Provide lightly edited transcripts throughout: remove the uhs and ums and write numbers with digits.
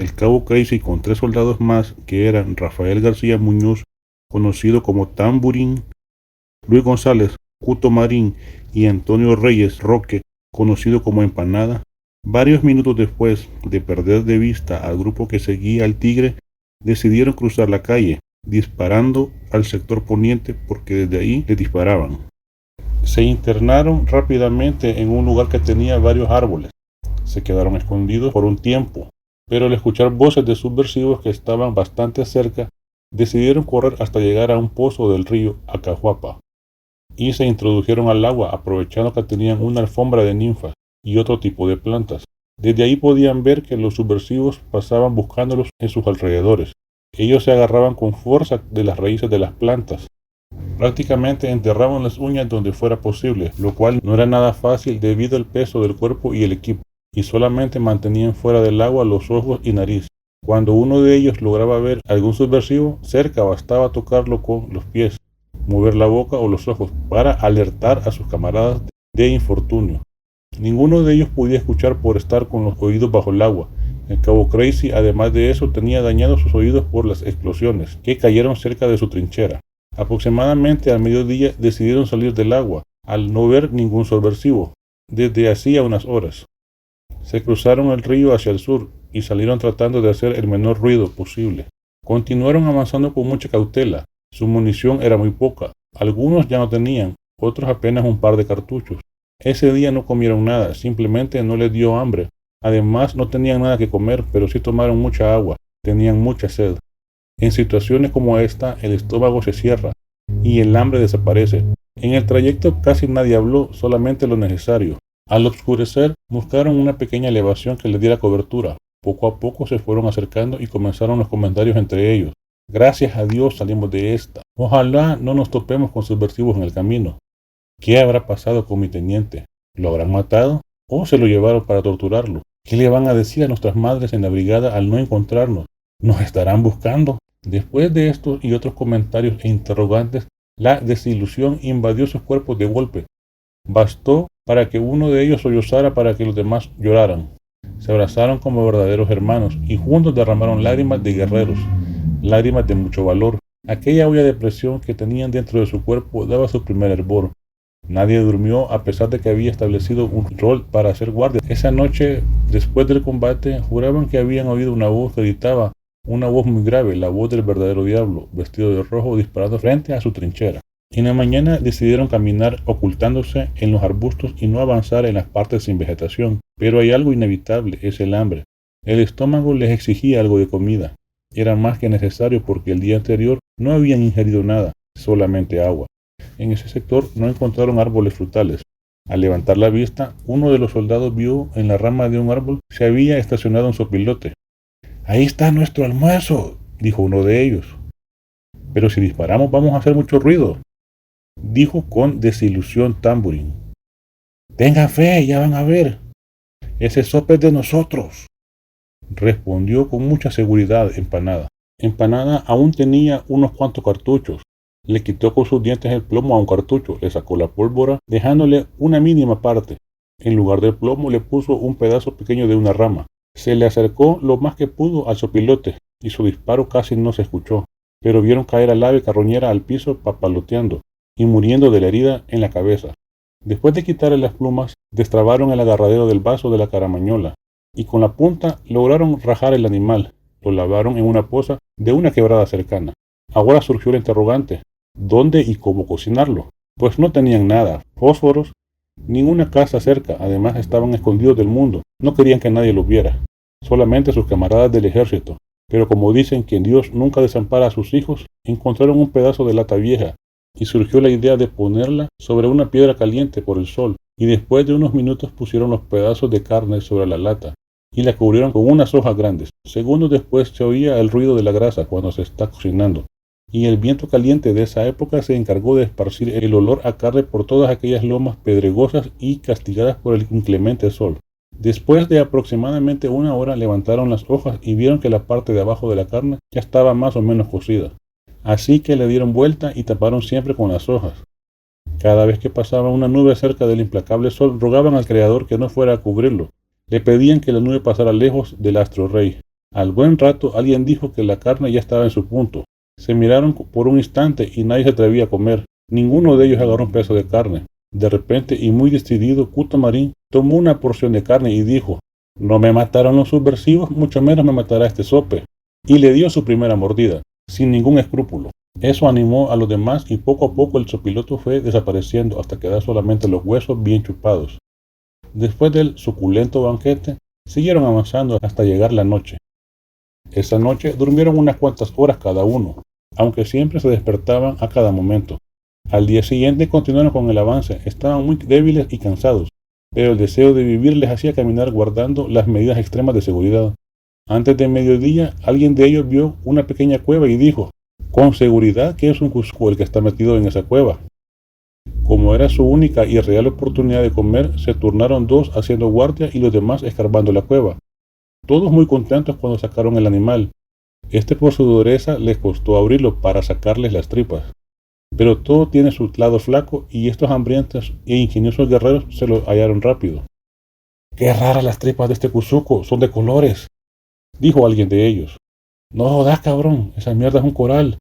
el cabo Crazy con 3 soldados más, que eran Rafael García Muñoz, conocido como Tamburín, Luis González, Cuto Marín y Antonio Reyes Roque, conocido como Empanada, varios minutos después de perder de vista al grupo que seguía al tigre, decidieron cruzar la calle, disparando al sector poniente porque desde ahí le disparaban. Se internaron rápidamente en un lugar que tenía varios árboles. Se quedaron escondidos por un tiempo, pero al escuchar voces de subversivos que estaban bastante cerca, decidieron correr hasta llegar a un pozo del río Acajuapa y se introdujeron al agua aprovechando que tenían una alfombra de ninfas y otro tipo de plantas. Desde ahí podían ver que los subversivos pasaban buscándolos en sus alrededores. Ellos se agarraban con fuerza de las raíces de las plantas. Prácticamente enterraban las uñas donde fuera posible, lo cual no era nada fácil debido al peso del cuerpo y el equipo, y solamente mantenían fuera del agua los ojos y nariz. Cuando uno de ellos lograba ver algún subversivo cerca, bastaba tocarlo con los pies, mover la boca o los ojos para alertar a sus camaradas de infortunio. Ninguno de ellos podía escuchar por estar con los oídos bajo el agua. El cabo Crazy, además de eso, tenía dañados sus oídos por las explosiones que cayeron cerca de su trinchera. Aproximadamente al mediodía decidieron salir del agua, al no ver ningún subversivo, desde hacía unas horas. Se cruzaron el río hacia el sur y salieron tratando de hacer el menor ruido posible. Continuaron avanzando con mucha cautela. Su munición era muy poca. Algunos ya no tenían, otros apenas un par de cartuchos. Ese día no comieron nada, simplemente no les dio hambre. Además no tenían nada que comer, pero sí tomaron mucha agua, tenían mucha sed. En situaciones como esta, el estómago se cierra y el hambre desaparece. En el trayecto casi nadie habló, solamente lo necesario. Al oscurecer, buscaron una pequeña elevación que les diera cobertura. Poco a poco se fueron acercando y comenzaron los comentarios entre ellos. Gracias a Dios salimos de esta. Ojalá no nos topemos con subversivos en el camino. ¿Qué habrá pasado con mi teniente? ¿Lo habrán matado? ¿O se lo llevaron para torturarlo? ¿Qué le van a decir a nuestras madres en la brigada al no encontrarnos? ¿Nos estarán buscando? Después de estos y otros comentarios e interrogantes, la desilusión invadió sus cuerpos de golpe. Bastó para que uno de ellos sollozara para que los demás lloraran. Se abrazaron como verdaderos hermanos y juntos derramaron lágrimas de guerreros, lágrimas de mucho valor. Aquella olla de presión que tenían dentro de su cuerpo daba su primer hervor. Nadie durmió a pesar de que había establecido un rol para hacer guardia. Esa noche, después del combate, juraban que habían oído una voz que gritaba, una voz muy grave, la voz del verdadero diablo, vestido de rojo, disparando frente a su trinchera. En la mañana decidieron caminar ocultándose en los arbustos y no avanzar en las partes sin vegetación. Pero hay algo inevitable, es el hambre. El estómago les exigía algo de comida. Era más que necesario porque el día anterior no habían ingerido nada, solamente agua. En ese sector no encontraron árboles frutales. Al levantar la vista, uno de los soldados vio en la rama de un árbol se había estacionado un sopilote. «Ahí está nuestro almuerzo», dijo uno de ellos. «Pero si disparamos vamos a hacer mucho ruido», dijo con desilusión Tamburín. «Tengan fe, ya van a ver. Ese sope es de nosotros», respondió con mucha seguridad Empanada. Empanada aún tenía unos cuantos cartuchos. Le quitó con sus dientes el plomo a un cartucho, le sacó la pólvora, dejándole una mínima parte. En lugar del plomo le puso un pedazo pequeño de una rama. Se le acercó lo más que pudo al sopilote y su disparo casi no se escuchó, pero vieron caer al ave carroñera al piso papaloteando y muriendo de la herida en la cabeza. Después de quitarle las plumas, destrabaron el agarradero del vaso de la caramañola y con la punta lograron rajar el animal. Lo lavaron en una poza de una quebrada cercana. Ahora surgió el interrogante. ¿Dónde y cómo cocinarlo? Pues no tenían nada, fósforos, ninguna casa cerca, además estaban escondidos del mundo, no querían que nadie los viera, solamente sus camaradas del ejército. Pero como dicen que Dios nunca desampara a sus hijos, encontraron un pedazo de lata vieja y surgió la idea de ponerla sobre una piedra caliente por el sol, y después de unos minutos pusieron los pedazos de carne sobre la lata y la cubrieron con unas hojas grandes. Segundos después se oía el ruido de la grasa cuando se está cocinando, y el viento caliente de esa época se encargó de esparcir el olor a carne por todas aquellas lomas pedregosas y castigadas por el inclemente sol. Después de aproximadamente una hora levantaron las hojas y vieron que la parte de abajo de la carne ya estaba más o menos cocida. Así que le dieron vuelta y taparon siempre con las hojas. Cada vez que pasaba una nube cerca del implacable sol, rogaban al Creador que no fuera a cubrirlo. Le pedían que la nube pasara lejos del astro rey. Al buen rato alguien dijo que la carne ya estaba en su punto. Se miraron por un instante y nadie se atrevía a comer. Ninguno de ellos agarró un pedazo de carne. De repente, y muy decidido, Cuto Marín tomó una porción de carne y dijo: «No me mataron los subversivos, mucho menos me matará este sope». Y le dio su primera mordida, sin ningún escrúpulo. Eso animó a los demás y poco a poco el sopiloto fue desapareciendo hasta quedar solamente los huesos bien chupados. Después del suculento banquete, siguieron avanzando hasta llegar la noche. Esa noche durmieron unas cuantas horas cada uno, aunque siempre se despertaban a cada momento. Al día siguiente continuaron con el avance, estaban muy débiles y cansados, pero el deseo de vivir les hacía caminar guardando las medidas extremas de seguridad. Antes de mediodía, alguien de ellos vio una pequeña cueva y dijo: «Con seguridad que es un cusco el que está metido en esa cueva». Como era su única y real oportunidad de comer, se turnaron dos haciendo guardia y los demás escarbando la cueva. Todos muy contentos cuando sacaron el animal. Por su dureza les costó abrirlo para sacarles las tripas. Pero todo tiene su lado flaco y estos hambrientos e ingeniosos guerreros se lo hallaron rápido. «Qué raras las tripas de este cuzuco, son de colores», dijo alguien de ellos. «No jodas, cabrón, esa mierda es un coral»,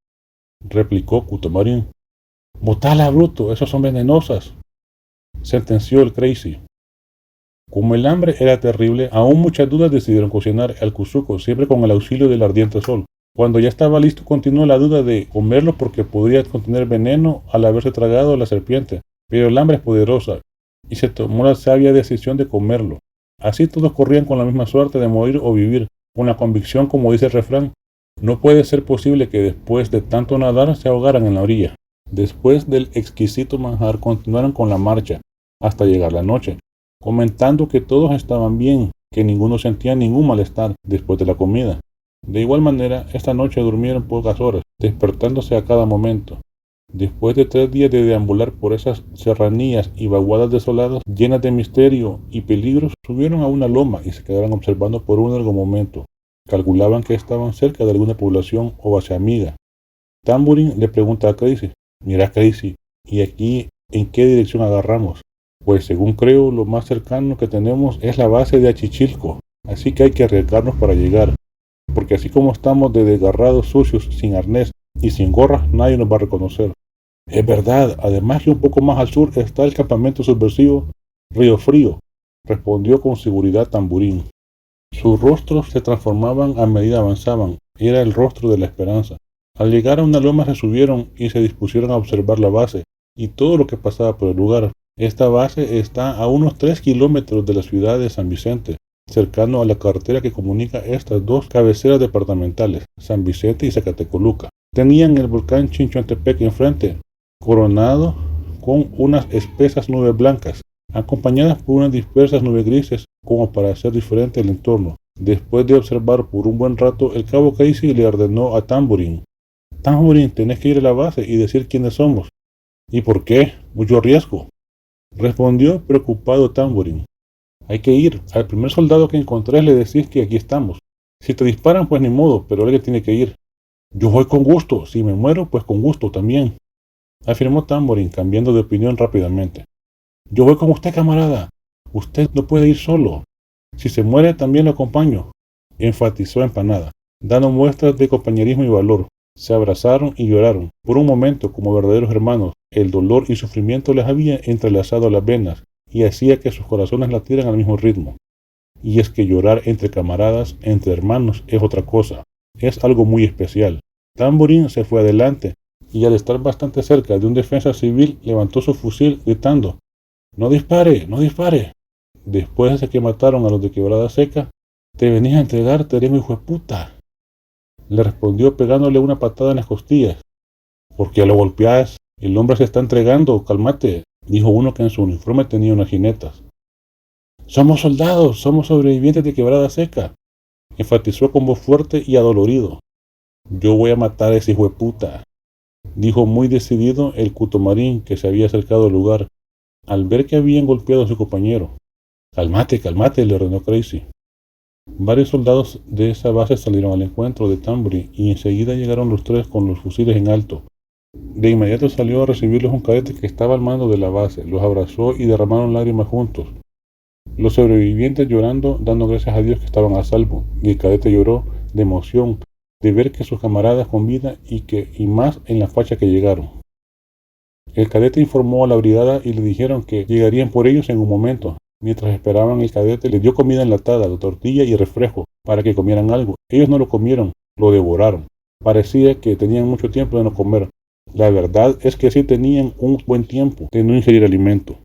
replicó Cuto Marín. «Botala, bruto, esas son venenosas», sentenció el Crazy. Como el hambre era terrible, aún muchas dudas decidieron cocinar al cuzuco, siempre con el auxilio del ardiente sol. Cuando ya estaba listo, continuó la duda de comerlo porque podría contener veneno al haberse tragado a la serpiente, pero el hambre es poderosa, y se tomó la sabia decisión de comerlo. Así todos corrían con la misma suerte de morir o vivir, con la convicción, como dice el refrán: «No puede ser posible que después de tanto nadar se ahogaran en la orilla». Después del exquisito manjar continuaron con la marcha, hasta llegar la noche, comentando que todos estaban bien, que ninguno sentía ningún malestar después de la comida. De igual manera, esta noche durmieron pocas horas, despertándose a cada momento. Después de 3 días de deambular por esas serranías y vaguadas desoladas, llenas de misterio y peligros, subieron a una loma y se quedaron observando por un largo momento. Calculaban que estaban cerca de alguna población o base amiga. Tamborín le pregunta a Crazy: «Mira, Crazy, ¿y aquí en qué dirección agarramos?» «Pues según creo, lo más cercano que tenemos es la base de Achichilco, así que hay que arriesgarnos para llegar, porque así como estamos de desgarrados, sucios, sin arnés y sin gorra, nadie nos va a reconocer». «Es verdad, además que un poco más al sur está el campamento subversivo Río Frío», respondió con seguridad Tamborín. Sus rostros se transformaban a medida avanzaban, era el rostro de la esperanza. Al llegar a una loma se subieron y se dispusieron a observar la base y todo lo que pasaba por el lugar. Esta base está a unos 3 kilómetros de la ciudad de San Vicente, cercano a la carretera que comunica estas dos cabeceras departamentales, San Vicente y Zacatecoluca. Tenían el volcán Chinchontepec enfrente, coronado con unas espesas nubes blancas, acompañadas por unas dispersas nubes grises, como para hacer diferente el entorno. Después de observar por un buen rato, el cabo Casey le ordenó a Tamborín: «Tamborín, tenés que ir a la base y decir quiénes somos». «¿Y por qué? Mucho riesgo», respondió preocupado Tamborín. «Hay que ir. Al primer soldado que encontrés le decís que aquí estamos. Si te disparan, pues ni modo, pero alguien tiene que ir». «Yo voy con gusto. Si me muero, pues con gusto también», afirmó Tamborín, cambiando de opinión rápidamente. «Yo voy con usted, camarada. Usted no puede ir solo. Si se muere, también lo acompaño», enfatizó Empanada, dando muestras de compañerismo y valor. Se abrazaron y lloraron. Por un momento, como verdaderos hermanos, el dolor y sufrimiento les había entrelazado las venas y hacía que sus corazones latieran al mismo ritmo. Y es que llorar entre camaradas, entre hermanos, es otra cosa. Es algo muy especial. Tamborín se fue adelante y al estar bastante cerca de un defensa civil levantó su fusil gritando: «¡No dispare! ¡No dispare!». Después de que mataron a los de Quebrada Seca, «Te venís a entregar, teremo hijo de puta», le respondió pegándole una patada en las costillas. «¿Por qué lo golpeás? El hombre se está entregando, cálmate», dijo uno que en su uniforme tenía unas jinetas. «Somos soldados, somos sobrevivientes de Quebrada Seca», enfatizó con voz fuerte y adolorido. «Yo voy a matar a ese hijo de puta», dijo muy decidido el Cuto Marín, que se había acercado al lugar, al ver que habían golpeado a su compañero. «Cálmate, cálmate», le ordenó Crazy. Varios soldados de esa base salieron al encuentro de Tamborín y enseguida llegaron los tres con los fusiles en alto. De inmediato salió a recibirlos un cadete que estaba al mando de la base, los abrazó y derramaron lágrimas juntos. Los sobrevivientes llorando, dando gracias a Dios que estaban a salvo, y el cadete lloró, de emoción de ver que sus camaradas con vida y más en la facha que llegaron. El cadete informó a la brigada y le dijeron que llegarían por ellos en un momento. Mientras esperaban, el cadete les dio comida enlatada, tortilla y refresco para que comieran algo. Ellos no lo comieron, lo devoraron. Parecía que tenían mucho tiempo de no comer. La verdad es que sí tenían un buen tiempo de no ingerir alimento.